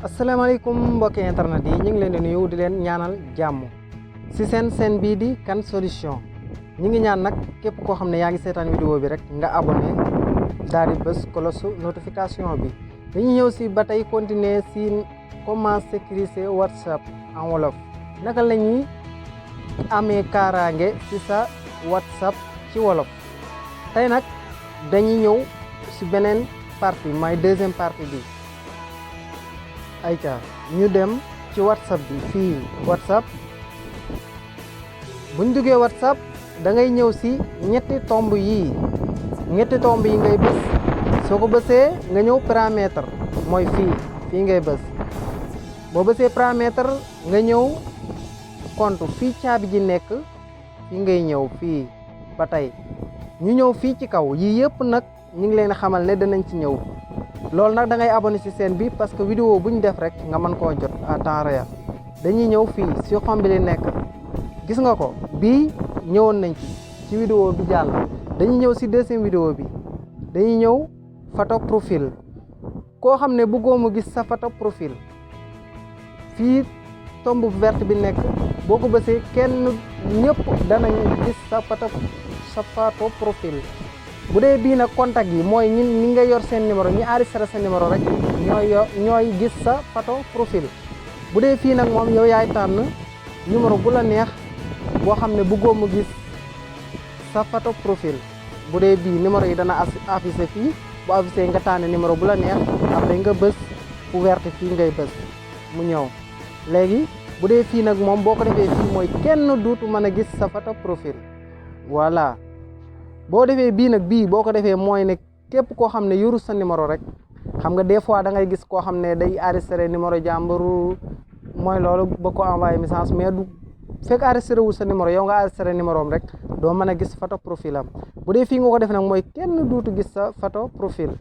asalaamaaleykum mbokki internet yi ñu ngi leen di nuyu di leen ñaanal jàmm si seen bii di Kane Solution ñu ngi ñaan nag képp koo xam ne yaa ngi seetaan vidéo bi rek nga abonné daal di bës cloche notification bi dañuy ñëw si ba tey continuer si comment sécuriser WhatsApp en wolof naka la ñuy amee kaaraange si sa WhatsApp ci wolof tey nag dañuy ñëw si beneen partie mooy deuxième partie bi. ayca ñu dem ci WhatsApp bi fii WhatsApp buñ duggee WhatsApp da ngay ñëw si ñetti tomb yi ngay bës soo ko bësee nga ñëw paramètre mooy fii ngay bës boo bësee paramètre nga ñëw compte fii caabi ji nekk fii ngay ñëw fii ba tey ñu ñëw fii ci kaw yii yëpp nag ñu ngi leen xamal ne danañ ci ñëw loolu nag da ngay abonné ci chaîne bi parce que vidéo bu ñu def rek nga mën koo jot à temps réel dañuy ñëw fii si xom bi li nekk gis nga ko bii ñëwoon nañ ci vidéo bi jàll dañuy ñëw si deuxième vidéo bi dañuy ñëw photo profil koo xam ne bëggoo mu gis sa photo profil fii tomb verte bi nekk boo ko bësee kenn ñëpp danañ gis sa photo profil bu dee bii nag contact yi mooy ñi nga yor seen numéro ñi enregistré sa numéro rek ñooy gis sa photo profil bu dee fii nag moom yow yaay tànn numéro bu la neex boo xam ne bëggoo mu gis sa photo profil bu dee bii numéro yi dana affiché fii bu affiché nga tànn numéro bu la neex après nga bës fu verte fii ngay bës mu ñëw léegi bu dee fii nag moom boo ko defee fii mooy kenn duutu mën a gis sa photo profil voilà boo defee bii nag boo ko defee mooy ne képp koo xam ne yoru sa numéro rek xam nga des fois da ngay gis koo xam ne day enregistré numéro jàmbur mooy loolu ba ko envoyé message mais du fekk enregistré wul sa numéro yow nga enregistré numéro am rek doo mën a gis photo profil am bu dee fii nga ko def nag mooy kenn duutu gis sa photo profil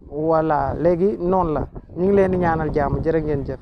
voilà léegi noonu la ñu ngi leen di ñaanal jàmm jërë ngeen jëf.